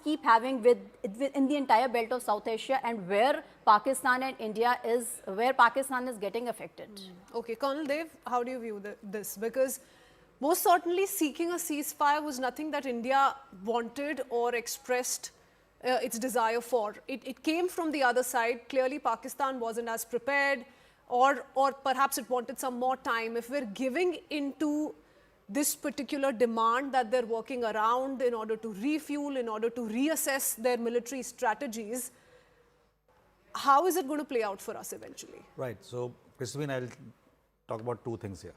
keep having in the entire belt of South Asia, and where Pakistan and India where Pakistan is getting affected. Okay, Colonel Dev, how do you view this? Because most certainly seeking a ceasefire was nothing that India wanted or expressed its desire for. It came from the other side. Clearly, Pakistan wasn't as prepared, or perhaps it wanted some more time. If we're giving into this particular demand that they're working around in order to refuel, in order to reassess their military strategies, how is it going to play out for us eventually? Right. So, Christine, I'll talk about two things here.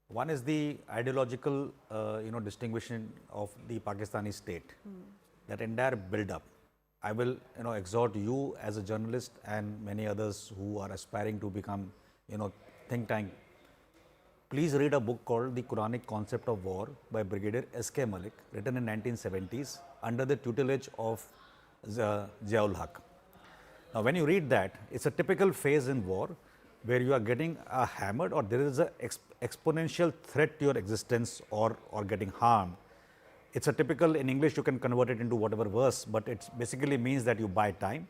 One is the ideological, distinguishing of the Pakistani state. That entire build-up. I will, exhort you as a journalist and many others who are aspiring to become, think tank. Please read a book called The Quranic Concept of War by Brigadier S.K. Malik, written in 1970s under the tutelage of Ziaul Haq. Now, when you read that, it's a typical phase in war where you are getting hammered, or there is an exponential threat to your existence or getting harmed. It's a typical, in English you can convert it into whatever verse, but it basically means that you buy time,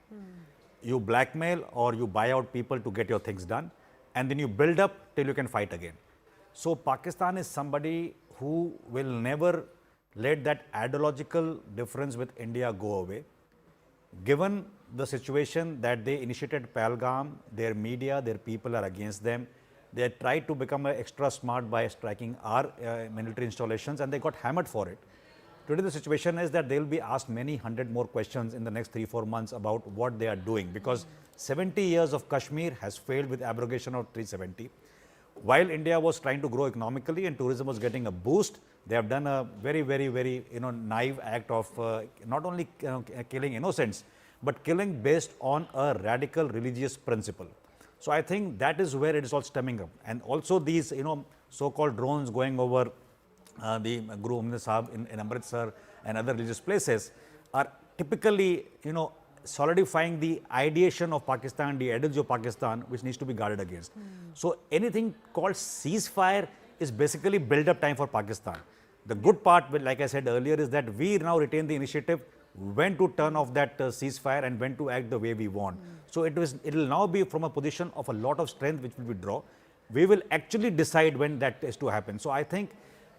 you blackmail or you buy out people to get your things done, and then you build up till you can fight again. So, Pakistan is somebody who will never let that ideological difference with India go away. Given the situation that they initiated Pahalgam, their media, their people are against them. They tried to become extra smart by striking our military installations, and they got hammered for it. Today the situation is that they will be asked many hundred more questions in the next 3-4 months about what they are doing, because 70 years of Kashmir has failed with abrogation of 370. While India was trying to grow economically and tourism was getting a boost, they have done a very, very, very naive act of not only killing innocents, but killing based on a radical religious principle. So I think that is where it is all stemming up. And also these so-called drones going over the Guru Munir Sahib in Amritsar and other religious places are typically solidifying the ideation of Pakistan, the ideology of Pakistan, which needs to be guarded against. So anything called ceasefire is basically build-up time for Pakistan. The good part, like I said earlier, is that we now retain the initiative when to turn off that ceasefire and when to act the way we want. So it will now be from a position of a lot of strength which will withdraw. We will actually decide when that is to happen. So I think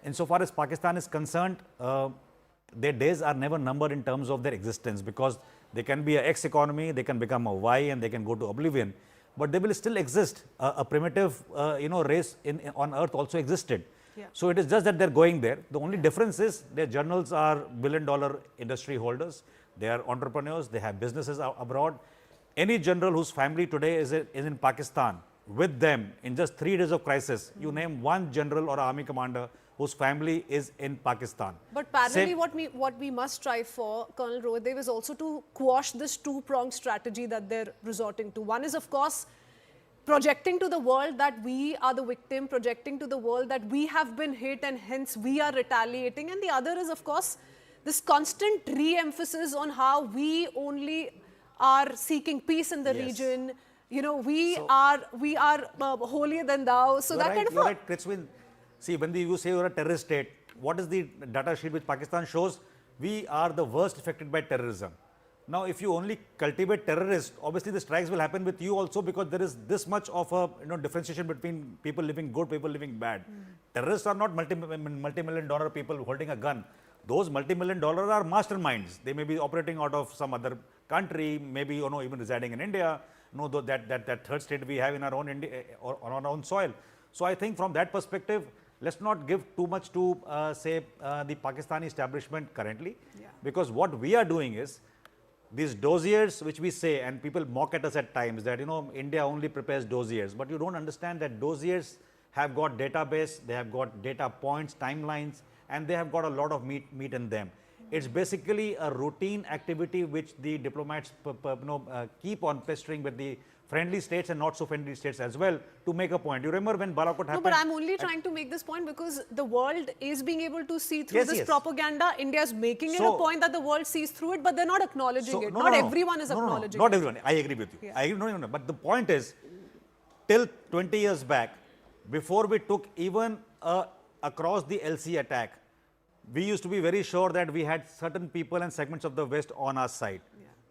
insofar as Pakistan is concerned, their days are never numbered in terms of their existence, because they can be an X economy, they can become a Y, and they can go to oblivion, but they will still exist. A primitive race on earth also existed. Yeah. So it is just that they're going there. The only difference is their generals are billion-dollar industry holders, they are entrepreneurs, they have businesses abroad. Any general whose family today is in Pakistan, with them in just 3 days of crisis, you name one general or army commander whose family is in Pakistan. But parallelly, what we must strive for, Colonel Rohitdev, is also to quash this two-pronged strategy that they're resorting to. One is, of course, projecting to the world that we are the victim, projecting to the world that we have been hit and hence we are retaliating. And the other is, of course, this constant re-emphasis on how we only are seeking peace in the region. We are holier than thou. So that kind of... You're right, Kritzwin. See, when you say you're a terrorist state, what is the data sheet which Pakistan shows? We are the worst affected by terrorism. Now, if you only cultivate terrorists, obviously the strikes will happen with you also, because there is this much of a differentiation between people living good, people living bad. Terrorists are not multi-million-dollar people holding a gun. Those multi-million-dollar are masterminds. They may be operating out of some other country, maybe even residing in India. That third state we have in our own India, or on our own soil. So I think from that perspective, let's not give too much to the Pakistani establishment currently, because what we are doing is these dossiers which we say, and people mock at us at times that India only prepares dossiers, but you don't understand that dossiers have got database, they have got data points, timelines, and they have got a lot of meat in them. It's basically a routine activity which the diplomats keep on pestering with the friendly states and not so friendly states as well to make a point. You remember when Balakot happened? No, but I'm only trying to make this point because the world is being able to see through this propaganda. India is making it a point that the world sees through it, but they're not acknowledging it. Not everyone is acknowledging it. Not everyone. I agree with you. I agree, no. But the point is, till 20 years back, before we took even across the LC attack, we used to be very sure that we had certain people and segments of the West on our side.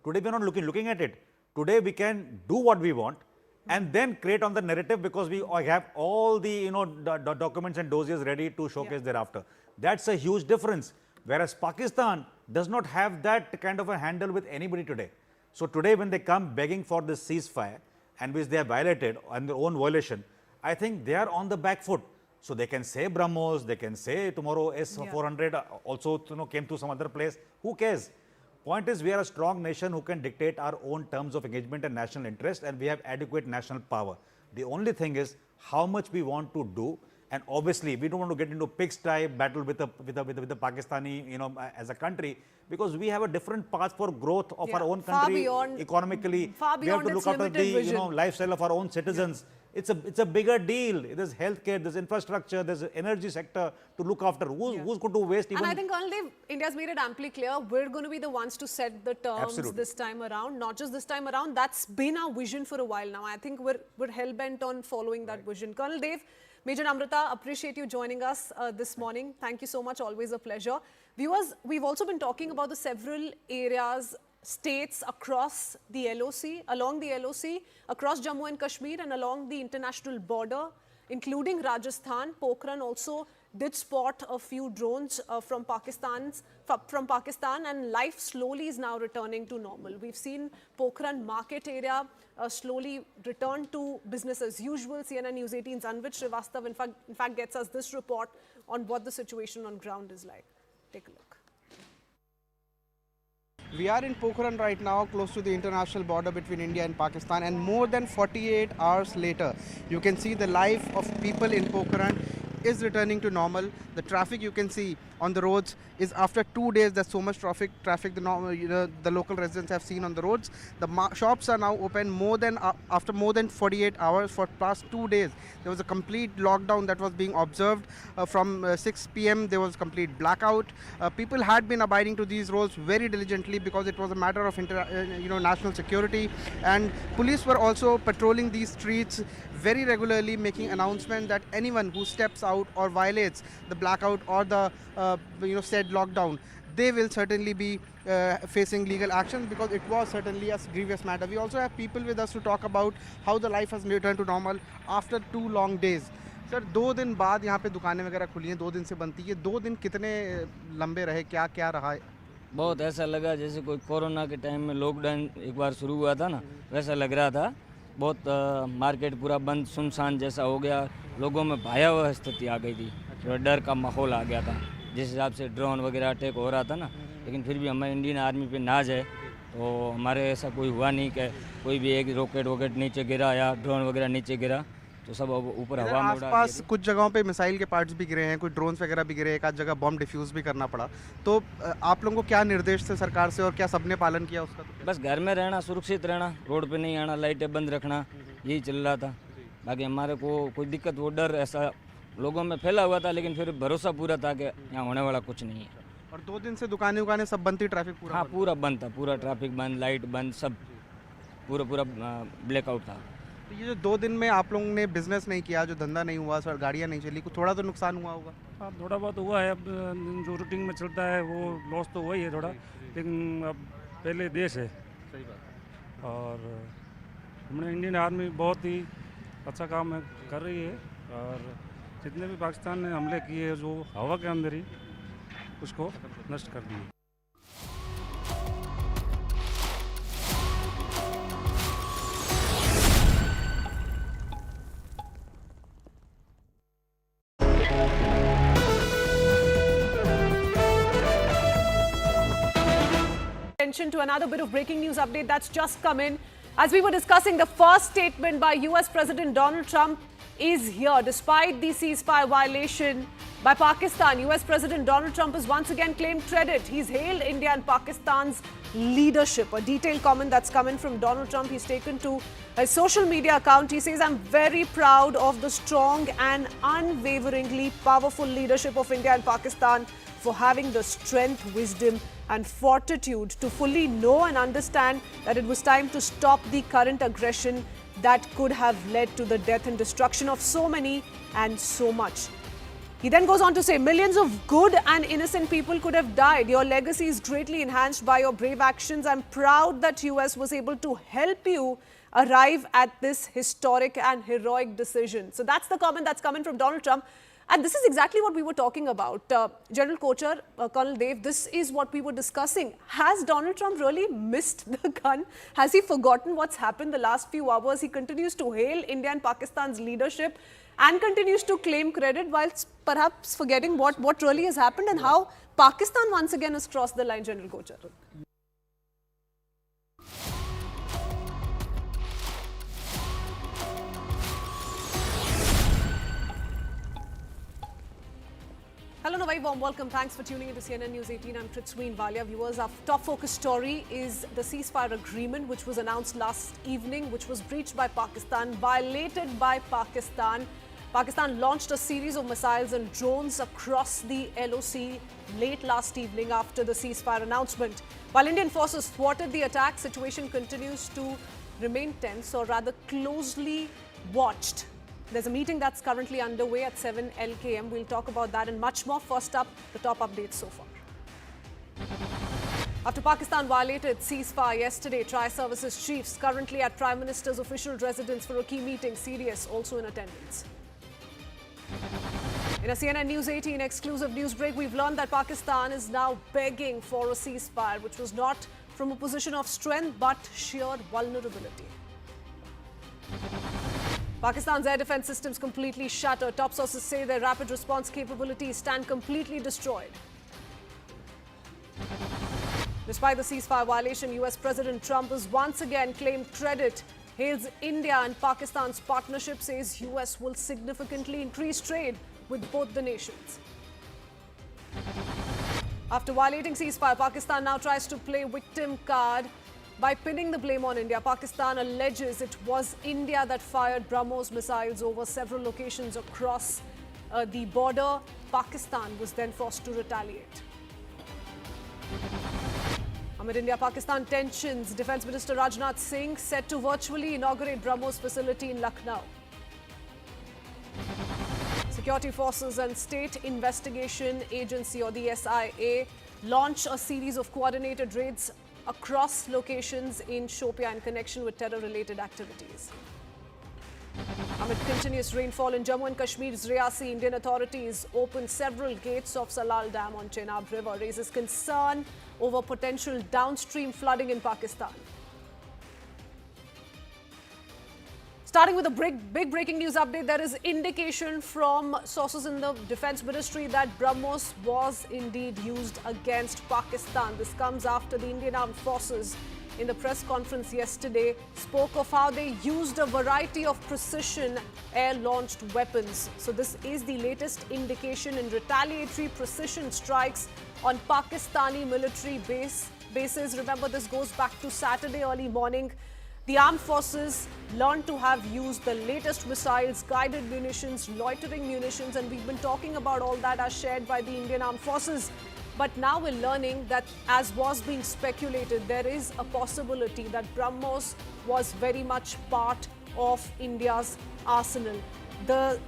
Today, we're not looking at it. Today, we can do what we want and then create on the narrative because we have all the documents and dossiers ready to showcase thereafter. That's a huge difference. Whereas Pakistan does not have that kind of a handle with anybody today. So today, when they come begging for this ceasefire and which they have violated on their own violation, I think they are on the back foot. So they can say Brahmos, they can say tomorrow S-400 also came to some other place. Who cares? Point is, we are a strong nation who can dictate our own terms of engagement and national interest, and we have adequate national power. The only thing is how much we want to do, and obviously we don't want to get into pigsty battle with the Pakistani, as a country, because we have a different path for growth of our own country economically. We have to look after the lifestyle of our own citizens. It's a bigger deal. There's healthcare, there's infrastructure, there's an energy sector to look after. Who's going to waste even? And I think India's made it amply clear we're going to be the ones to set the terms this time around. Not just this time around. That's been our vision for a while now. I think we're hell bent on following that vision. Colonel Dev, Major Namrata, appreciate you joining us this morning. Thank you so much. Always a pleasure. Viewers, we've also been talking about the several areas, states across the LOC, along the LOC, across Jammu and Kashmir and along the international border, including Rajasthan. Pokhran also did spot a few drones from Pakistan, and life slowly is now returning to normal. We've seen Pokhran market area slowly return to business as usual. CNN News 18's Anvit Srivastav in fact gets us this report on what the situation on ground is like. Take a look. We are in Pokhran right now, close to the international border between India and Pakistan, and more than 48 hours later, you can see the life of people in Pokhran is returning to normal. The traffic you can see on the roads is after 2 days. There's so much traffic the local residents have seen on the roads. The shops are now open after more than 48 hours. For past 2 days, there was a complete lockdown that was being observed. From 6 p.m. there was complete blackout. People had been abiding to these rules very diligently because it was a matter of national security, and police were also patrolling these streets very regularly, making announcement that anyone who steps out or violates the blackout or the said lockdown, they will certainly be facing legal action, because it was certainly a grievous matter. We also have people with us to talk about how the life has returned to normal after 2 long days. Sir 2 दिन बाद यहाँ पे दुकानें वगैरह खुली हैं, 2 दिन से बनती है. 2 दिन कितने लंबे रहे, क्या क्या रहा है? बहुत ऐसा लगा जैसे कोई कोरोना के टाइम में लॉकडाउन एक बार शुरू हुआ था ना, वैसा लग रहा था. बहुत मार्केट पूरा बंद सुनसान जैसा हो गया. लोगों में भयावह स्थिति आ गई थी, डर का माहौल आ गया था. जिस हिसाब से ड्रोन वगैरह अटैक हो रहा था ना, लेकिन फिर भी हमें इंडियन आर्मी पे नाज है, तो हमारे ऐसा कोई हुआ नहीं कि कोई भी एक रॉकेट नीचे गिरा या ड्रोन वगैरह नीचे गिरा, तो सब ऊपर हवा में उड़ा. आसपास कुछ जगहों पे मिसाइल के पार्ट्स भी गिरे हैं, कुछ ड्रोन्स वगैरह भी गिरे, एक आध जगह बम डिफ्यूज़ भी करना पड़ा. तो आप लोगों को क्या निर्देश थे सरकार से और क्या सबने पालन किया उसका? बस घर में रहना, सुरक्षित रहना, रोड पे नहीं आना, लाइटें बंद रखना, यही चल रहा था. बाकी हमारे को कोई दिक्कत वो डर ऐसा लोगों में फैला हुआ था, लेकिन फिर भरोसा पूरा था कि यहाँ होने वाला कुछ नहीं है. और 2 दिन से दुकानें सब बंद थी, ट्रैफिक पूरा? हाँ, पूरा बंद था, पूरा ट्रैफिक बंद, लाइट बंद, सब पूरा ब्लैकआउट था. तो ये जो 2 दिन में आप लोगों ने बिजनेस नहीं किया, जो धंधा नहीं हुआ, सर गाड़ियाँ नहीं चली, कुछ थोड़ा तो नुकसान हुआ होगा? हाँ, थोड़ा बहुत हुआ है. अब जो रूटीन में चलता है वो लॉस तो हुआ ही है थोड़ा, लेकिन अब पहले देश है. सही बात. और हमने इंडियन आर्मी बहुत ही अच्छा काम कर रही है, और जितने भी पाकिस्तान ने हमले किए जो हवा के अंदर ही उसको नष्ट कर दिए. Attention to another bit of breaking news update that's just come in. As we were discussing, the first statement by US President Donald Trump is here. Despite the ceasefire violation by Pakistan, US President Donald Trump has once again claimed credit. He's hailed India and Pakistan's leadership. A detailed comment that's come in from Donald Trump. He's taken to his social media account. He says, "I'm very proud of the strong and unwaveringly powerful leadership of India and Pakistan for having the strength, wisdom and fortitude to fully know and understand that it was time to stop the current aggression that could have led to the death and destruction of so many and so much." He then goes on to say, millions of good and innocent people could have died. Your legacy is greatly enhanced by your brave actions. I'm proud that US was able to help you arrive at this historic and heroic decision. So that's the comment that's coming from Donald Trump. And this is exactly what we were talking about. General Kochar, Colonel Dev, this is what we were discussing. Has Donald Trump really missed the gun? Has he forgotten what's happened the last few hours? He continues to hail India and Pakistan's leadership and continues to claim credit whilst perhaps forgetting what really has happened and how Pakistan once again has crossed the line, General Kochar. Hello and a very warm welcome. Thanks for tuning into CNN News 18. I'm Crux. Viewers, our top focus story is the ceasefire agreement which was announced last evening, which was breached by Pakistan, violated by Pakistan. Pakistan launched a series of missiles and drones across the LOC late last evening after the ceasefire announcement. While Indian forces thwarted the attack, situation continues to remain tense, or rather closely watched. There's a meeting that's currently underway at 7 LKM. We'll talk about that and much more. First up, the top updates so far. After Pakistan violated ceasefire yesterday, Tri-Services chiefs currently at Prime Minister's official residence for a key meeting. CDS also in attendance. In a CNN News 18 exclusive news break, we've learned that Pakistan is now begging for a ceasefire, which was not from a position of strength but sheer vulnerability. Pakistan's air defense systems completely shattered. Top sources say their rapid response capabilities stand completely destroyed. Despite the ceasefire violation, US President Trump has once again claimed credit, hails India and Pakistan's partnership, says US will significantly increase trade with both the nations. After violating ceasefire, Pakistan now tries to play victim card by pinning the blame on India. Pakistan alleges it was India that fired Brahmos missiles over several locations across the border. Pakistan was then forced to retaliate. Amid India-Pakistan tensions, Defence Minister Rajnath Singh set to virtually inaugurate Brahmos facility in Lucknow. Security forces and State Investigation Agency, or the SIA, launch a series of coordinated raids across locations in Shopia in connection with terror-related activities. Amid continuous rainfall in Jammu and Kashmir's Riyasi, Indian authorities opened several gates of Salal Dam on Chenab River, raises concern over potential downstream flooding in Pakistan. Starting with a big breaking news update, there is indication from sources in the Defence Ministry that Brahmos was indeed used against Pakistan. This comes after the Indian Armed Forces in the press conference yesterday spoke of how they used a variety of precision air-launched weapons. So this is the latest indication in retaliatory precision strikes on Pakistani military bases. Remember, this goes back to Saturday early morning. The armed forces learned to have used the latest missiles, guided munitions, loitering munitions, and we've been talking about all that as shared by the Indian Armed Forces. But now we're learning that, as was being speculated, there is a possibility that Brahmos was very much part of India's arsenal. The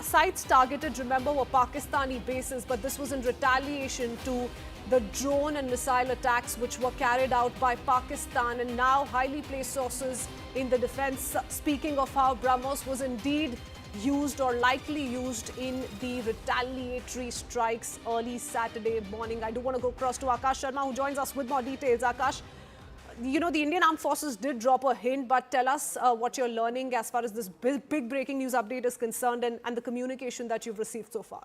sites targeted, remember, were Pakistani bases, but this was in retaliation to the drone and missile attacks which were carried out by Pakistan. And now highly placed sources in the defense speaking of how Brahmos was indeed used or likely used in the retaliatory strikes early Saturday morning. I do want to go across to Akash Sharma, who joins us with more details. Akash, you know, the Indian Armed Forces did drop a hint, but tell us what you're learning as far as this big breaking news update is concerned and the communication that you've received so far.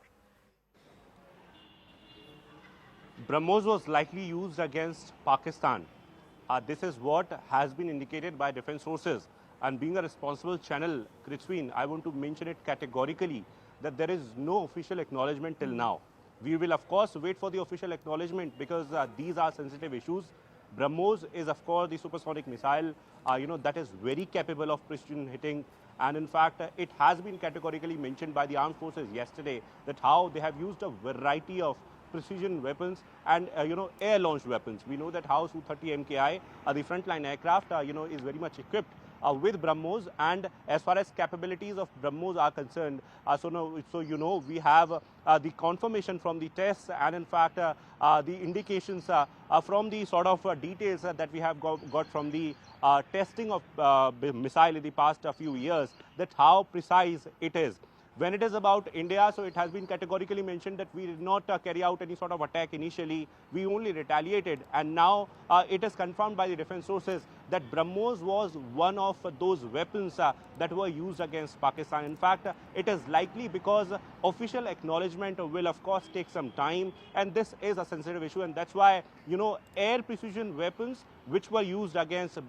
Brahmos was likely used against Pakistan. This is what has been indicated by defense sources. And being a responsible channel, Kritzween, I want to mention it categorically that there is no official acknowledgement till now. We will, of course, wait for the official acknowledgement because these are sensitive issues. Brahmos is, of course, the supersonic missile, that is very capable of precision hitting. And in fact, it has been categorically mentioned by the armed forces yesterday that how they have used a variety of precision weapons and air-launched weapons. We know that how Su-30 MKI, the frontline aircraft, is very much equipped with Brahmos, and as far as capabilities of Brahmos are concerned, so we have the confirmation from the tests and in fact the indications from the sort of details that we have got from the testing of missile in the past few years, that how precise it is. When it is about India, so it has been categorically mentioned that we did not carry out any sort of attack initially. We only retaliated, and now it is confirmed by the defense sources that Brahmos was one of those weapons that were used against Pakistan. In fact, it is likely because official acknowledgement will of course take some time, and this is a sensitive issue, and that's why, air precision weapons which were used against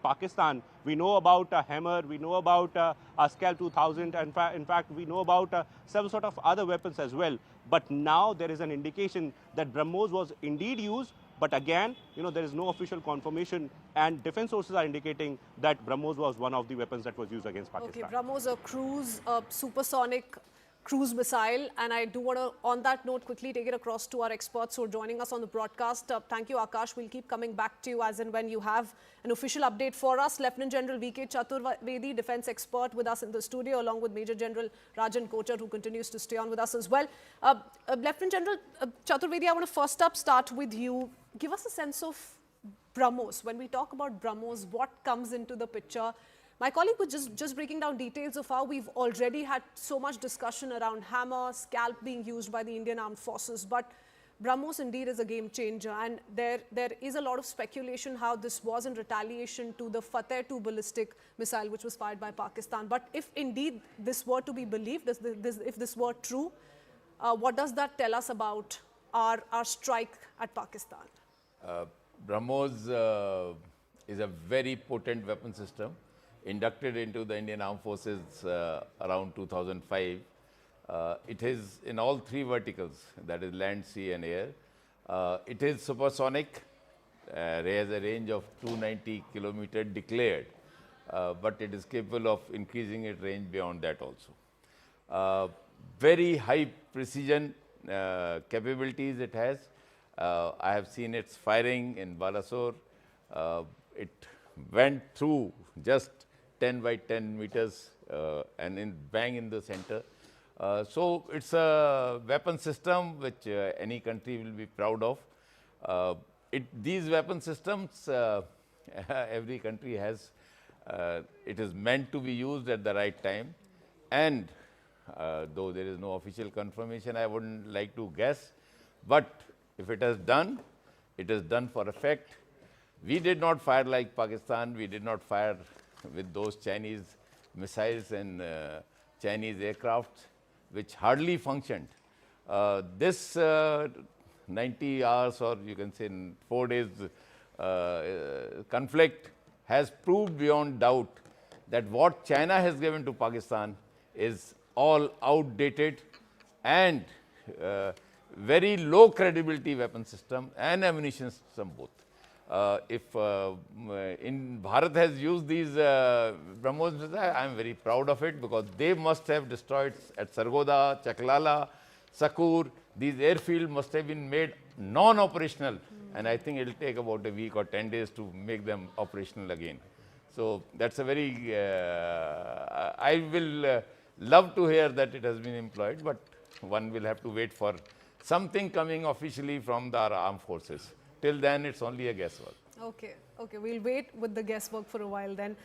Pakistan. We know about Hammer, we know about Scalp 2000, and in fact we know about some sort of other weapons as well. But now there is an indication that Brahmos was indeed used, but again, there is no official confirmation, and defense sources are indicating that Brahmos was one of the weapons that was used against Pakistan. Okay, Brahmos, a cruise, supersonic cruise missile, and I do want to, on that note, quickly take it across to our experts who are joining us on the broadcast. Thank you, Akash. We'll keep coming back to you as and when you have an official update for us. Lieutenant General V.K. Chaturvedi, defense expert, with us in the studio, along with Major General Rajan Kochar, who continues to stay on with us as well. Lieutenant General Chaturvedi, I want to first up start with you. Give us a sense of Brahmos. When we talk about Brahmos, what comes into the picture? My colleague was just breaking down details of how we've already had so much discussion around Hammer, Scalp being used by the Indian Armed Forces, but Brahmos indeed is a game changer, and there is a lot of speculation how this was in retaliation to the Fateh 2 ballistic missile which was fired by Pakistan. But if indeed this were to be believed, if this were true, what does that tell us about our strike at Pakistan? Brahmos is a very potent weapon system, inducted into the Indian Armed Forces around 2005. It is in all three verticals, that is land, sea and air. It is supersonic, has a range of 290 kilometers declared, but it is capable of increasing its range beyond that also. Very high precision capabilities it has. I have seen its firing in Balasore. It went through just 10 by 10 meters and bang in the center. So it's a weapon system which any country will be proud of. These weapon systems, every country has. It is meant to be used at the right time, and though there is no official confirmation, I wouldn't like to guess, but if it is done for effect. We did not fire like Pakistan. We did not fire with those Chinese missiles and Chinese aircraft, which hardly functioned. This 90 hours, or you can say 4 days conflict has proved beyond doubt that what China has given to Pakistan is all outdated and very low credibility weapon system and ammunition system both. If Bharat has used these Brahmos, I am very proud of it, because they must have destroyed at Sargodha, Chaklala, Sakur. These airfields must have been made non-operational, and I think it will take about a week or 10 days to make them operational again. So that's a very, I will love to hear that it has been employed, but one will have to wait for something coming officially from the armed forces. Till then, it's only a guesswork. Okay, we'll wait with the guesswork for a while then.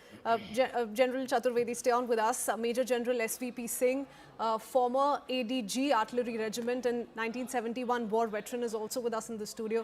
General Chaturvedi, stay on with us. Major General SVP Singh, former ADG Artillery Regiment and 1971 war veteran, is also with us in the studio.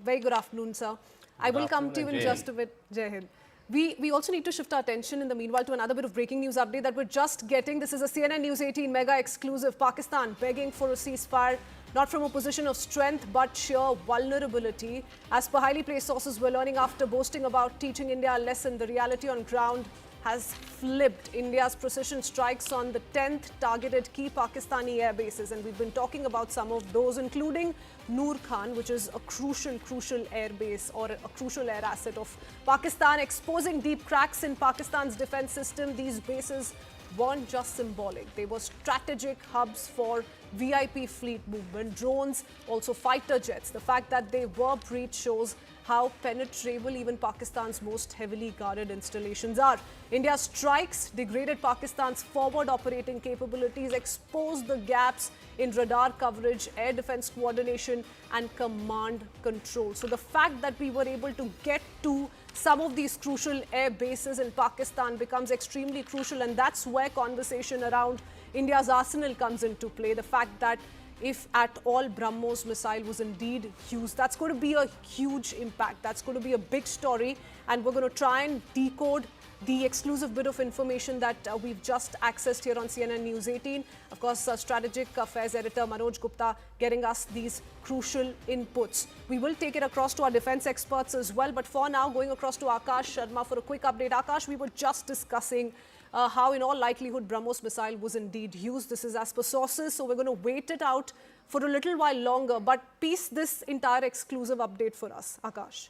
Very good afternoon, sir. I will come to you in just a bit. Jai Hind. We also need to shift our attention in the meanwhile to another bit of breaking news update that we're just getting. This is a CNN News 18 mega exclusive. Pakistan begging for a ceasefire, not from a position of strength but sheer vulnerability. As per highly placed sources we're learning, after boasting about teaching India a lesson, the reality on ground has flipped. India's precision strikes on the 10th targeted key Pakistani air bases, and we've been talking about some of those, including Noor Khan, which is a crucial air base or a crucial air asset of Pakistan, exposing deep cracks in Pakistan's defense system. These bases weren't just symbolic. They were strategic hubs for VIP fleet movement, drones, also fighter jets. The fact that they were breached shows how penetrable even Pakistan's most heavily guarded installations are. India's strikes degraded Pakistan's forward operating capabilities, exposed the gaps in radar coverage, air defense coordination and command control. So the fact that we were able to get to some of these crucial air bases in Pakistan becomes extremely crucial, and that's where conversation around India's arsenal comes into play. The fact that if at all Brahmos missile was indeed used, that's going to be a huge impact. That's going to be a big story, and we're going to try and decode the exclusive bit of information that we've just accessed here on CNN News 18. Of course, strategic affairs editor Manoj Gupta getting us these crucial inputs. We will take it across to our defense experts as well, but for now, going across to Akash Sharma for a quick update. Akash, we were just discussing how in all likelihood Brahmos missile was indeed used. This is as per sources, so we're going to wait it out for a little while longer, but piece this entire exclusive update for us, Akash.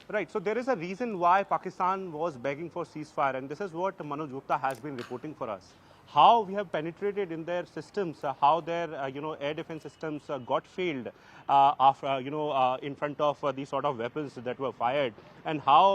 Right, so there is a reason why Pakistan was begging for ceasefire, and this is what Manoj Gupta has been reporting for us. How we have penetrated in their systems, how their air defense systems got failed after in front of these sort of weapons that were fired, and how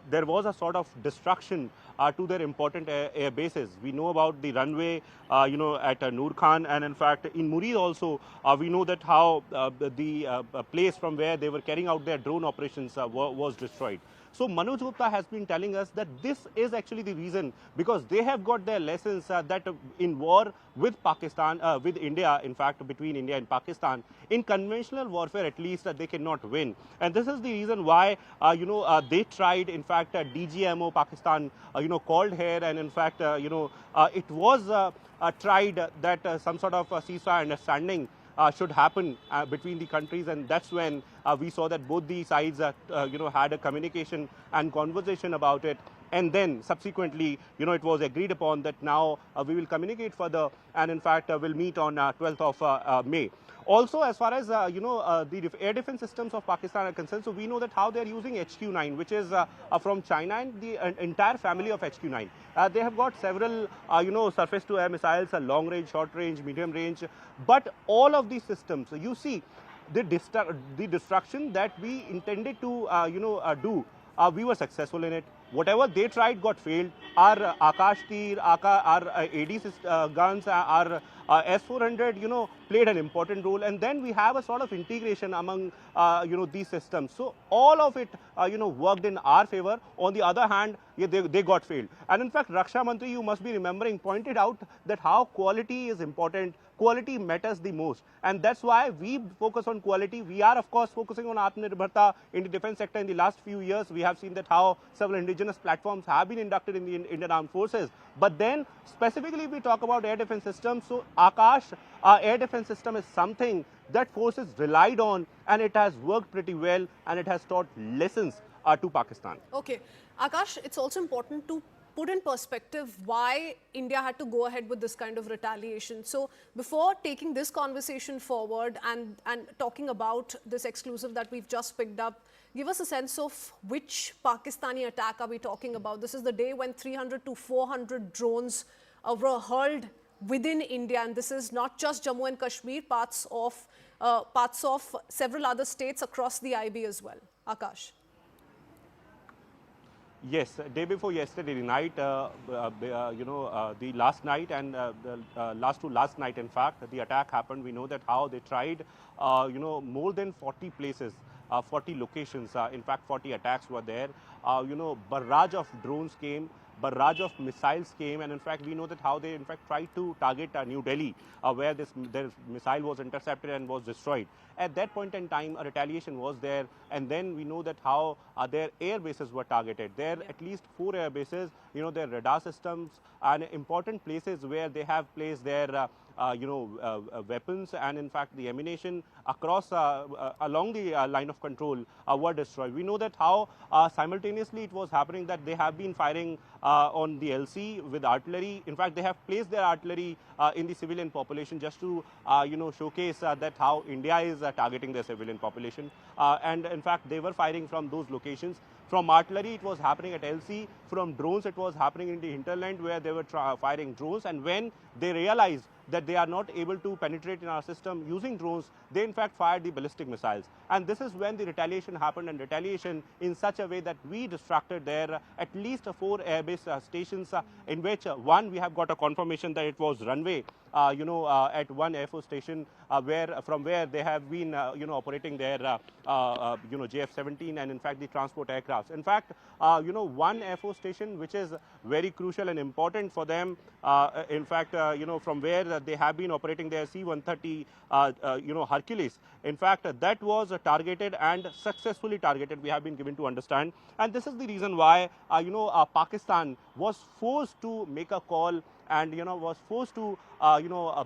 there was a sort of destruction to their important air bases. We know about the runway at Noor Khan, and in fact in Munir also we know that how the place from where they were carrying out their drone operations was destroyed. So Manoj Gupta has been telling us that this is actually the reason, because they have got their lessons that in war with Pakistan, with India, in fact between India and Pakistan, in conventional warfare at least they cannot win. And this is the reason why they tried, in fact DGMO Pakistan called here, and in fact it was tried that some sort of ceasefire understanding should happen between the countries, and that's when we saw that both the sides had a communication and conversation about it, and then subsequently it was agreed upon that now we will communicate further, and in fact we'll meet on 12th of May. Also, as far as the air defense systems of Pakistan are concerned, so we know that how they are using HQ9, which is from China, and the entire family of HQ9. They have got several surface-to-air missiles, long range, short range, medium range, but all of these systems, you see, the destruction that we intended to do, we were successful in it. Whatever they tried got failed. Our Akash Tir, our AD guns, our S-400, played an important role. And then we have a sort of integration among, these systems. So all of it, worked in our favor. On the other hand, they got failed. And in fact, Raksha Mantri, you must be remembering, pointed out that how quality is important. Quality matters the most, and that's why we focus on quality. We are, of course, focusing on Atmanirbharta in the defense sector. In the last few years, we have seen that how several indigenous platforms have been inducted in the Indian Armed Forces. But then, specifically, we talk about air defense systems. So, Akash air defense system is something that forces relied on, and it has worked pretty well, and it has taught lessons to Pakistan. Okay, Akash, it's also important to put in perspective why India had to go ahead with this kind of retaliation. So before taking this conversation forward and talking about this exclusive that we've just picked up, give us a sense of which Pakistani attack are we talking about? This is the day when 300 to 400 drones were hurled within India, and this is not just Jammu and Kashmir, parts of several other states across the IB as well. Akash. Yes, day before yesterday night, the last night and the last to last night, in fact, the attack happened. We know that how they tried, more than 40 places, 40 locations. In fact, 40 attacks were there. Barrage of drones came. Barrage of missiles came, and in fact we know that how they in fact tried to target New Delhi, where their missile was intercepted and was destroyed. At that point in time, a retaliation was there, and then we know that how their air bases were targeted. There at least 4 air bases, their radar systems and important places where they have placed their weapons and in fact the ammunition across along the line of control were destroyed. We know that how simultaneously it was happening that they have been firing on the LC with artillery. In fact, they have placed their artillery in the civilian population just to showcase that how India is targeting the civilian population. And in fact, they were firing from those locations. From artillery, it was happening at LC. From drones, it was happening in the hinterland where they were firing drones. And when they realized that they are not able to penetrate in our system using drones, they in fact fired the ballistic missiles. And this is when the retaliation happened, and retaliation in such a way that we distracted there at least 4 airbase stations, in which one we have got a confirmation that it was runway, at one Air Force station from where they have been, operating their, JF-17 and in fact the transport aircrafts. In fact, one Air Force station which is very crucial and important for them, in fact, from where they have been operating their C-130, Hercules. In fact, that was targeted and successfully targeted, we have been given to understand. And this is the reason why, Pakistan was forced to make a call and, was forced to,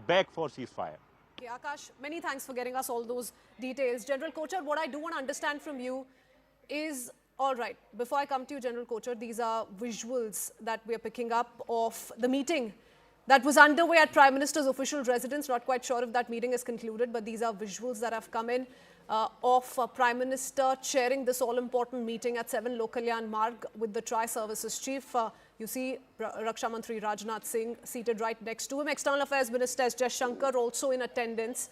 beg for ceasefire. Okay, Akash, many thanks for getting us all those details. General Kochar, what I do want to understand from you is, all right, before I come to you, General Kochar, these are visuals that we are picking up of the meeting that was underway at Prime Minister's official residence. Not quite sure if that meeting is concluded, but these are visuals that have come in of Prime Minister chairing this all-important meeting at 7 Lokalyan Marg with the Tri-Services Chief. You see Raksha Mantri Rajnath Singh seated right next to him. External Affairs Minister S. Shankar also in attendance.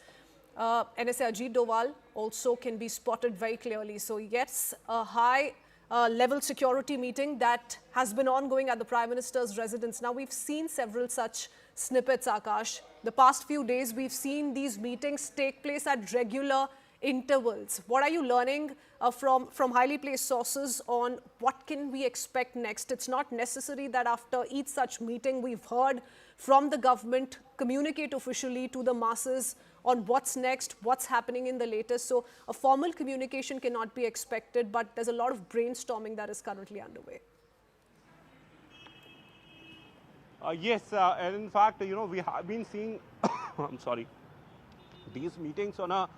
NSA Ajit Doval also can be spotted very clearly. So yes, a high level security meeting that has been ongoing at the Prime Minister's residence. Now we've seen several such snippets, Akash. The past few days we've seen these meetings take place at regular intervals. What are you learning from highly placed sources on what can we expect next? It's not necessary that after each such meeting we've heard from the government communicate officially to the masses on what's next, what's happening in the latest. So a formal communication cannot be expected, but there's a lot of brainstorming that is currently underway. Yes, and in fact, we have been seeing, I'm sorry, these meetings on a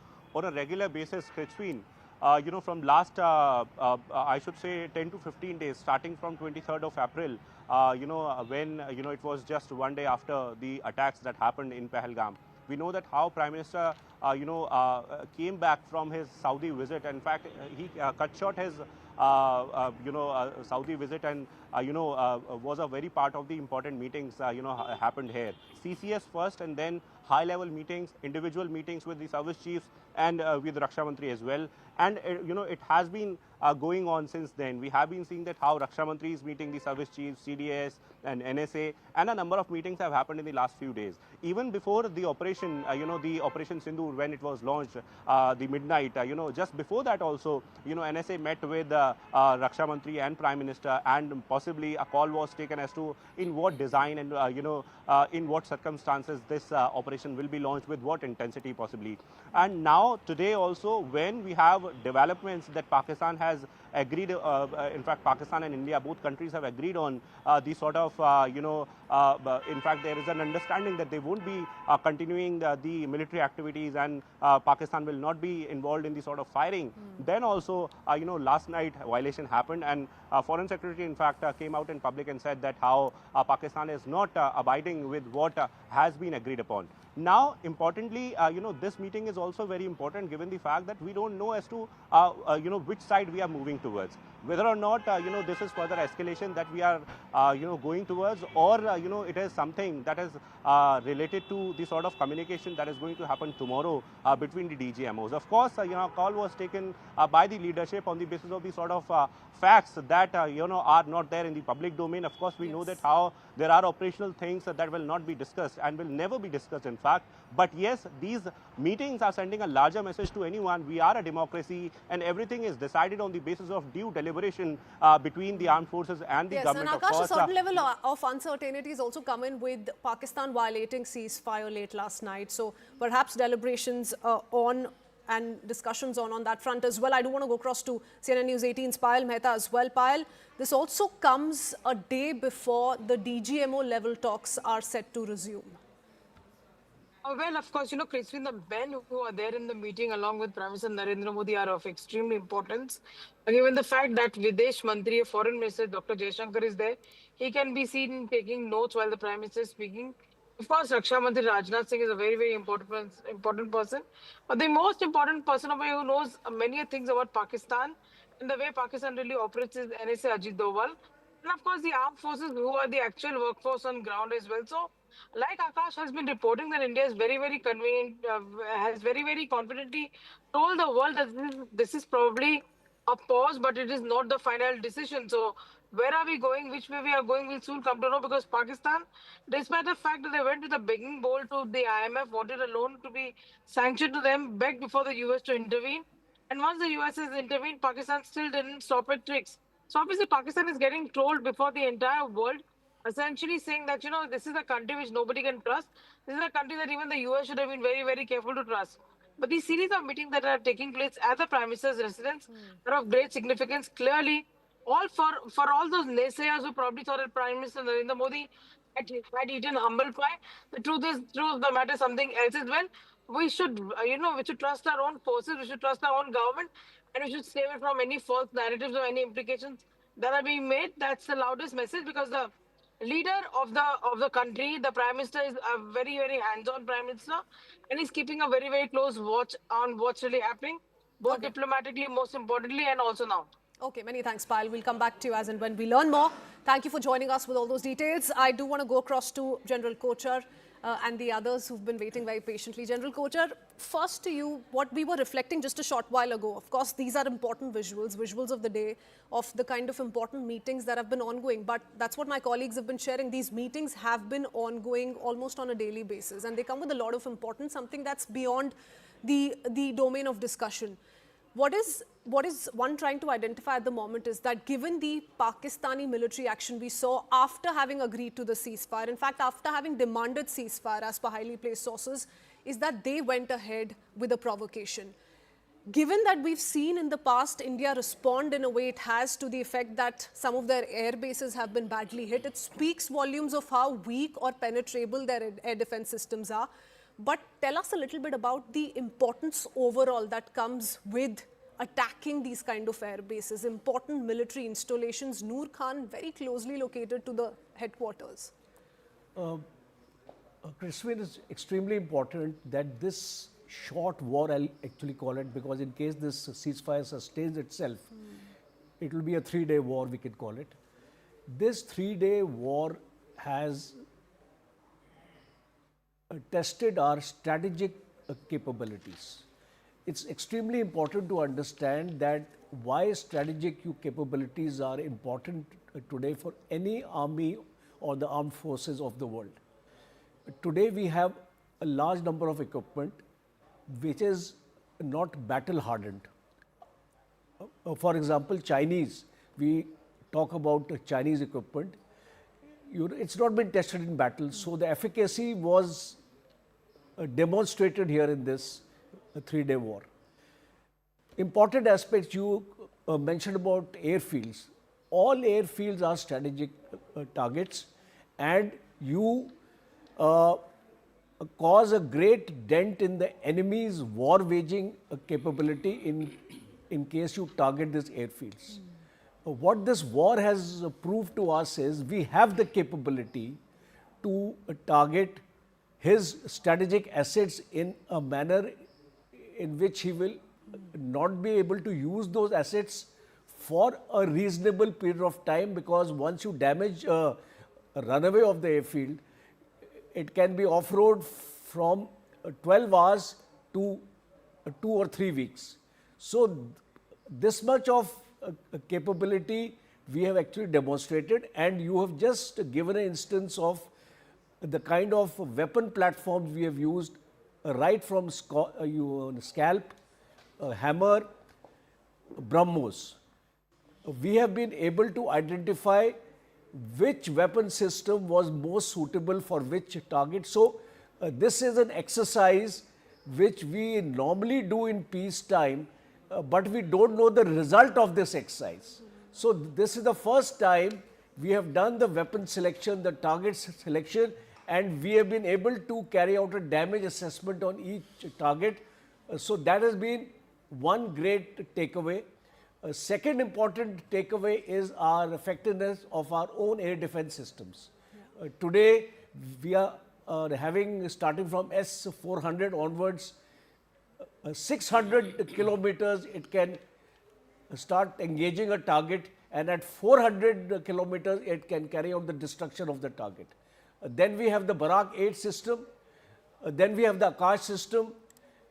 regular basis, Kritzween, from last, I should say 10 to 15 days, starting from 23rd of April, when, it was just one day after the attacks that happened in Pahalgam. We know that how Prime Minister, came back from his Saudi visit. In fact, he cut short his, Saudi visit and, was a very part of the important meetings, happened here. CCS first and then high-level meetings, individual meetings with the service chiefs and with Raksha Mantri as well. And, it has been going on since then. We have been seeing that how Raksha Mantri is meeting the service chiefs, CDS and NSA, and a number of meetings have happened in the last few days. Even before the operation, the Operation Sindoor, when it was launched, the midnight, just before that also, NSA met with Raksha Mantri and Prime Minister, and possibly a call was taken as to in what design and, in what circumstances this operation will be launched, with what intensity possibly. And now today also, when we have developments that Pakistan has agreed, in fact, Pakistan and India, both countries have agreed on the sort of, in fact, there is an understanding that they won't be continuing the military activities, and Pakistan will not be involved in the sort of firing. Then also, last night violation happened, and Foreign Secretary, in fact, came out in public and said that how Pakistan is not abiding with what has been agreed upon. Now, importantly, this meeting is also very important given the fact that we don't know as to, which side we are moving towards. Whether or not, this is further escalation that we are, going towards, or, it is something that is related to the sort of communication that is going to happen tomorrow between the DGMOs. Of course, a call was taken by the leadership on the basis of the sort of facts that, are not there in the public domain. Of course, we know that how there are operational things that will not be discussed and will never be discussed, in fact. But yes, these meetings are sending a larger message to anyone. We are a democracy, and everything is decided on the basis of due deliberation between the armed forces and the government. Yes, and Akash, a certain level of uncertainty has also come in with Pakistan violating ceasefire late last night. So perhaps deliberations on and discussions on that front as well. I do want to go across to CNN News 18's Payal Mehta as well. Payal, this also comes a day before the DGMO level talks are set to resume. Well, of course, Kritzween, the men who are there in the meeting along with Prime Minister Narendra Modi are of extremely importance. Given the fact that Videsh Mantri, Foreign Minister Dr. Jaishankar is there, he can be seen taking notes while the Prime Minister is speaking. Of course, Raksha Mantri Rajnath Singh is a very, very important person. But the most important person who knows many things about Pakistan and the way Pakistan really operates is NSA Ajit Doval. And of course, the armed forces who are the actual workforce on ground as well. So Like Akash has been reporting that India is very, very convenient, has very, very confidently told the world that this is probably a pause, but it is not the final decision. So where are we going? Which way we are going? We'll soon come to know, because Pakistan, despite the fact that they went with a begging bowl to the IMF, wanted a loan to be sanctioned to them, begged before the US to intervene. And once the US has intervened, Pakistan still didn't stop at tricks. So obviously Pakistan is getting trolled before the entire world, essentially saying that, this is a country which nobody can trust. This is a country that even the US should have been very, very careful to trust. But these series of meetings that are taking place at the Prime Minister's residence are of great significance. Clearly, all for all those naysayers who probably thought that Prime Minister Narendra Modi had eaten humble pie, the truth of the matter is something else as well. We should, we should trust our own forces, we should trust our own government, and we should stay away from any false narratives or any implications that are being made. That's the loudest message, because the leader of the country, the prime minister, is a very, very hands-on prime minister, and he's keeping a very, very close watch on what's really happening, both Okay. diplomatically, most importantly, and also now. Okay, many thanks, Payal. We'll come back to you as and when we learn more. Thank you for joining us with all those details. I do want to go across to General Kochar and the others who've been waiting very patiently. General Kochar, first to you, what we were reflecting just a short while ago. Of course, these are important visuals of the day, of the kind of important meetings that have been ongoing. But that's what my colleagues have been sharing. These meetings have been ongoing almost on a daily basis, and they come with a lot of importance, something that's beyond the domain of discussion. What is one trying to identify at the moment is that given the Pakistani military action we saw after having agreed to the ceasefire, in fact, after having demanded ceasefire as per highly placed sources, is that they went ahead with a provocation. Given that we've seen in the past India respond in a way it has to the effect that some of their air bases have been badly hit, it speaks volumes of how weak or penetrable their air defense systems are. But tell us a little bit about the importance overall that comes with attacking these kind of air bases, important military installations, Noor Khan very closely located to the headquarters. Crispin, is extremely important that this short war, I'll actually call it, because in case this ceasefire sustains itself, it will be a 3-day war, we can call it. This 3-day war has tested our strategic capabilities. It's extremely important to understand that why strategic capabilities are important today for any army or the armed forces of the world. Today we have a large number of equipment which is not battle hardened. For example, Chinese, we talk about Chinese equipment, it's not been tested in battle, so the efficacy was demonstrated here in this 3-day war. Important aspects you mentioned about airfields. All airfields are strategic targets, and you cause a great dent in the enemy's war waging capability in case you target these airfields. What this war has proved to us is we have the capability to target his strategic assets in a manner in which he will not be able to use those assets for a reasonable period of time, because once you damage a runaway of the airfield, it can be off-road from 12 hours to 2 or 3 weeks. So this much of capability we have actually demonstrated, and you have just given an instance of the kind of weapon platforms we have used, right from scalp, hammer, Brahmos. We have been able to identify which weapon system was most suitable for which target. So this is an exercise which we normally do in peacetime, but we don't know the result of this exercise. So this is the first time we have done the weapon selection, the target selection, and we have been able to carry out a damage assessment on each target. So that has been one great takeaway. A second important takeaway is our effectiveness of our own air defense systems. Today, we are having, starting from S-400 onwards, 600 kilometers it can start engaging a target, and at 400 kilometers it can carry out the destruction of the target. then we have the Barak 8 system, then we have the Akash system,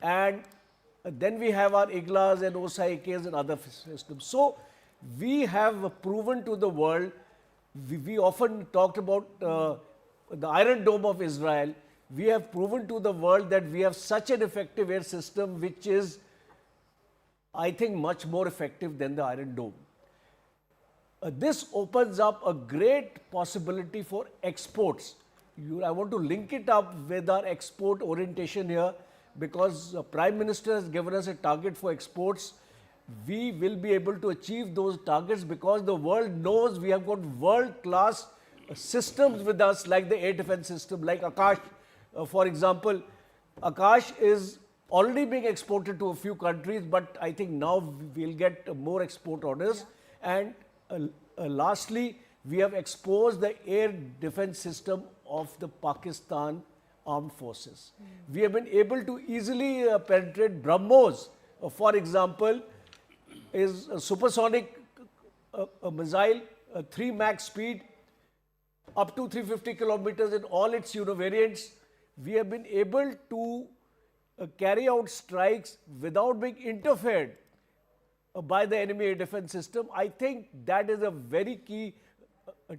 and then we have our Iglas and OSAIKs and other systems. So we have proven to the world, we often talked about the Iron Dome of Israel. We have proven to the world that we have such an effective air system which is, I think, much more effective than the Iron Dome. This opens up a great possibility for exports. I want to link it up with our export orientation here, because the Prime Minister has given us a target for exports. We will be able to achieve those targets because the world knows we have got world-class systems with us, like the air defense system, like Akash. For example, Akash is already being exported to a few countries, but I think now we'll get more export orders. And lastly, we have exposed the air defense system of the Pakistan armed forces. We have been able to easily penetrate Brahmos, for example, is a supersonic missile, 3 Mach speed, up to 350 kilometers in all its variants. We have been able to carry out strikes without being interfered by the enemy air defense system. I think that is a very key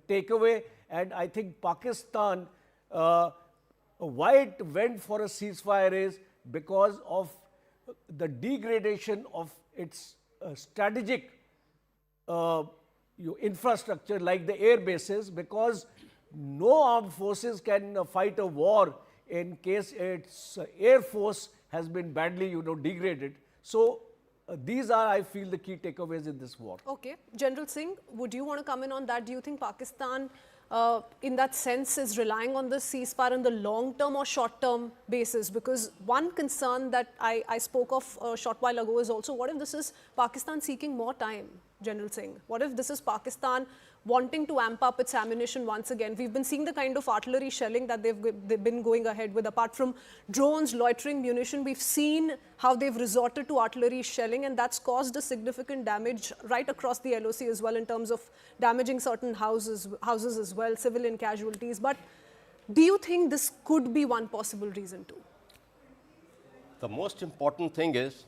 takeaway, and I think Pakistan, why it went for a ceasefire is because of the degradation of its strategic infrastructure, like the air bases, because no armed forces can fight a war in case its air force has been badly degraded. So these are, I feel, the key takeaways in this war. Okay. General Singh, would you want to come in on that? Do you think Pakistan, in that sense, is relying on the ceasefire in the long-term or short-term basis? Because one concern that I spoke of a short while ago is also, what if this is Pakistan seeking more time, General Singh? What if this is Pakistan wanting to amp up its ammunition once again? We've been seeing the kind of artillery shelling that they've been going ahead with. Apart from drones, loitering munition, we've seen how they've resorted to artillery shelling, and that's caused a significant damage right across the LOC as well, in terms of damaging certain houses as well, civilian casualties. But do you think this could be one possible reason too? The most important thing is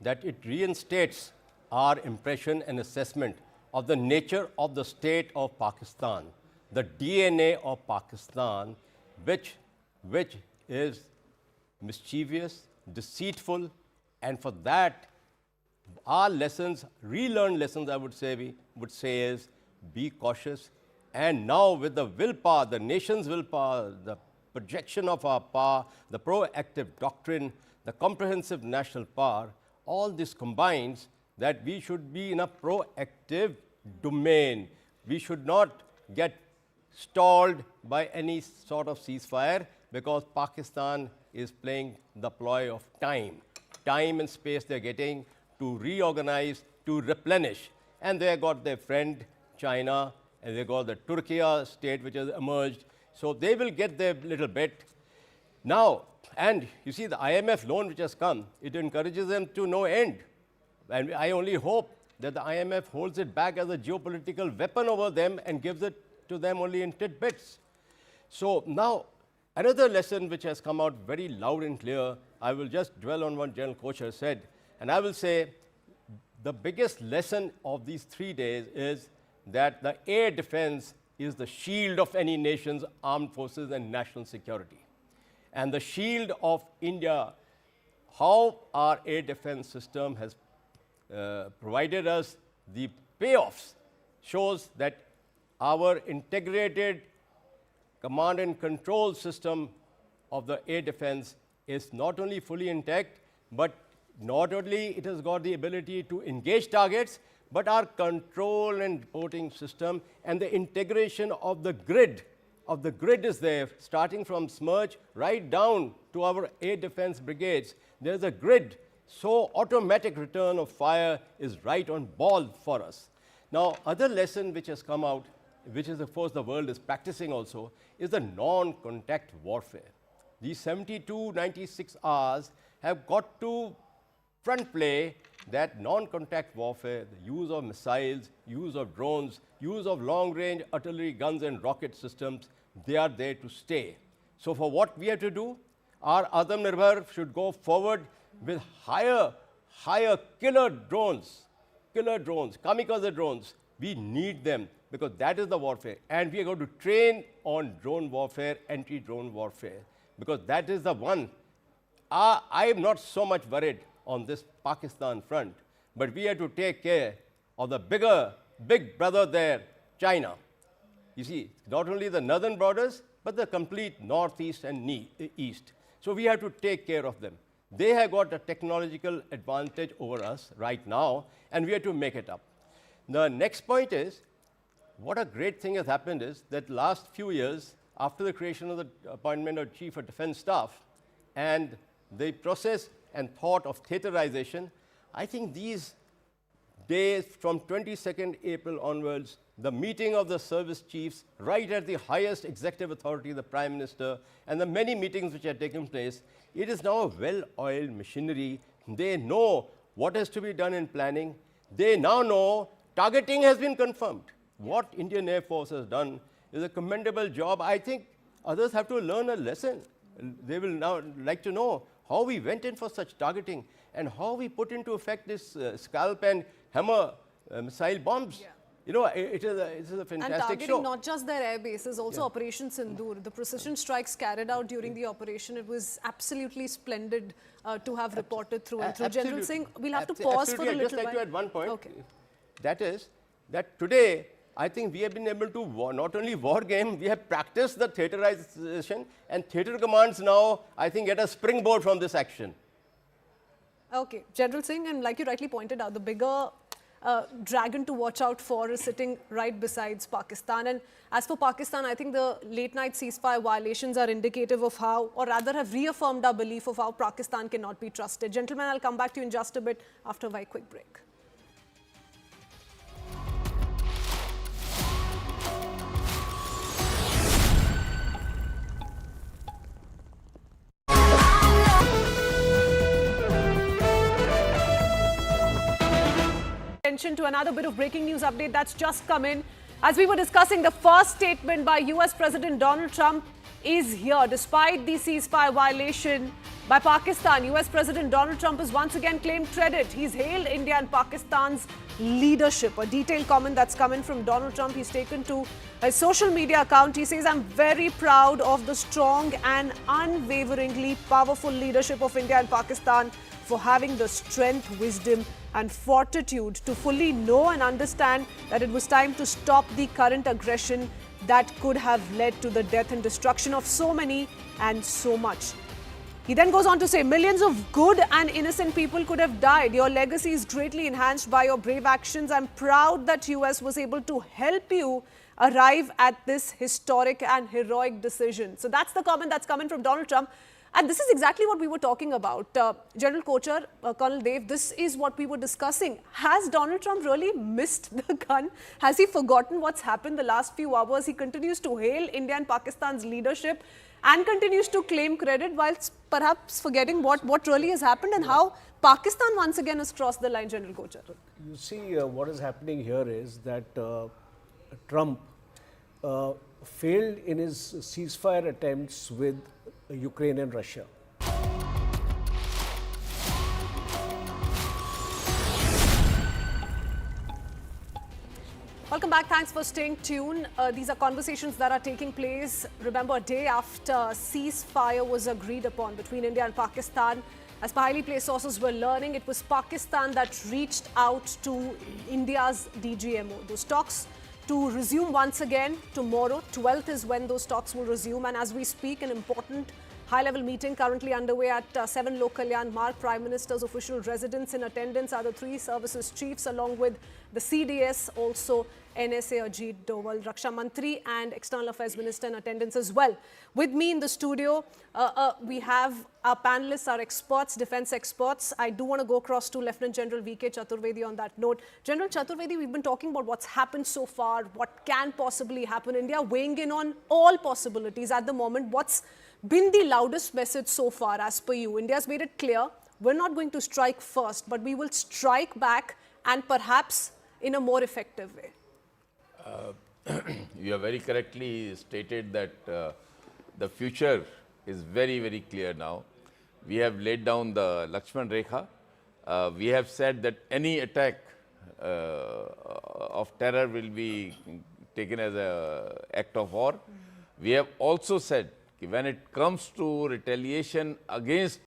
that it reinstates our impression and assessment of the nature of the state of Pakistan, the DNA of Pakistan, which is mischievous, deceitful, and for that, our lessons, relearned lessons, I would say, is be cautious. And now with the willpower, the nation's willpower, the projection of our power, the proactive doctrine, the comprehensive national power, all this combines that we should be in a proactive domain. We should not get stalled by any sort of ceasefire, because Pakistan is playing the ploy of time. Time and space they're getting to reorganize, to replenish. And they got their friend China, and they got the Turkey state which has emerged. So they will get their little bit. Now, and you see the IMF loan which has come, it encourages them to no end. And I only hope that the IMF holds it back as a geopolitical weapon over them and gives it to them only in tidbits. So now, another lesson which has come out very loud and clear, I will just dwell on what General Kochhar said, and I will say the biggest lesson of these 3 days is that the air defense is the shield of any nation's armed forces and national security. And the shield of India, how our air defense system has provided us the payoffs, shows that our integrated command and control system of the air defense is not only fully intact, but not only it has got the ability to engage targets, but our control and reporting system and the integration of the grid is there, starting from SMERGE right down to our air defense brigades. There's a grid. So automatic return of fire is right on ball for us. Now, other lesson which has come out, which is of course the world is practicing also, is the non-contact warfare. These 72, 96 hours have got to front play that non-contact warfare, the use of missiles, use of drones, use of long-range artillery guns and rocket systems, they are there to stay. So for what we have to do, our Atmanirbhar should go forward with higher killer drones, kamikaze drones. We need them because that is the warfare. And we are going to train on drone warfare, anti-drone warfare, because that is the one. I am not so much worried on this Pakistan front, but we have to take care of the big brother there, China. You see, not only the northern borders, but the complete northeast and east. So we have to take care of them. They have got a technological advantage over us right now, and we have to make it up. The next point is, what a great thing has happened is that last few years, after the creation of the appointment of Chief of Defense Staff and the process and thought of theaterization, I think these days from 22nd April onwards, the meeting of the service chiefs right at the highest executive authority, the Prime Minister, and the many meetings which have taken place, it is now a well-oiled machinery. They know what has to be done in planning. They now know targeting has been confirmed. What Indian Air Force has done is a commendable job. I think others have to learn a lesson. They will now like to know how we went in for such targeting and how we put into effect this scalp and hammer missile bombs. Yeah. You know, it is a fantastic and targeting show. not just their air bases, also Operation Sindoor. The precision strikes carried out during the operation, it was absolutely splendid to have reported through and through. General Singh, we'll have to pause for a little while. I'd just like to add one point. Okay. That is, that today, I think we have been able to not only war game, we have practiced the theaterization, and theater commands now, I think, get a springboard from this action. Okay, General Singh, and like you rightly pointed out, the bigger dragon to watch out for is sitting right besides Pakistan. And as for Pakistan, I think the late night ceasefire violations are indicative of how, or rather have reaffirmed our belief of how Pakistan cannot be trusted. Gentlemen, I'll come back to you in just a bit after a very quick break. To another bit of breaking news update that's just come in. As we were discussing, the first statement by US President Donald Trump is here. Despite the ceasefire violation by Pakistan, US President Donald Trump has once again claimed credit. He's hailed India and Pakistan's leadership. A detailed comment that's come in from Donald Trump. He's taken to a social media account. He says, "I'm very proud of the strong and unwaveringly powerful leadership of India and Pakistan for having the strength, wisdom, and fortitude to fully know and understand that it was time to stop the current aggression that could have led to the death and destruction of so many and so much." He then goes on to say, "Millions of good and innocent people could have died. Your legacy is greatly enhanced by your brave actions. I'm proud that US was able to help you arrive at this historic and heroic decision." So that's the comment that's coming from Donald Trump. And this is exactly what we were talking about. General Kochar, Colonel Dev, this is what we were discussing. Has Donald Trump really missed the gun? Has he forgotten what's happened the last few hours? He continues to hail India and Pakistan's leadership and continues to claim credit whilst perhaps forgetting what really has happened and how Pakistan once again has crossed the line, General Kochar. You see, what is happening here is that Trump failed in his ceasefire attempts with Ukraine and Russia. Welcome back. Thanks for staying tuned. These are conversations that are taking place, remember, a day after ceasefire was agreed upon between India and Pakistan. As per highly placed sources were learning, it was Pakistan that reached out to India's DGMO. Those talks to resume once again tomorrow. 12th is when those talks will resume. And as we speak, an important high-level meeting currently underway at 7 Lok Kalyan Marg. Prime Minister's official residents in attendance are the 3 services chiefs along with the CDS, also NSA Ajit Doval, Raksha Mantri and External Affairs Minister in attendance as well. With me in the studio, we have our panelists, our experts, defense experts. I do want to go across to Lieutenant General V.K. Chaturvedi on that note. General Chaturvedi, we've been talking about what's happened so far, what can possibly happen. India weighing in on all possibilities at the moment. What's been the loudest message so far as per you? India's made it clear, we're not going to strike first, but we will strike back and perhaps in a more effective way. you have very correctly stated that the future is very, very clear now. We have laid down the Lakshman Rekha. We have said that any attack of terror will be taken as an act of war. We have also said that when it comes to retaliation against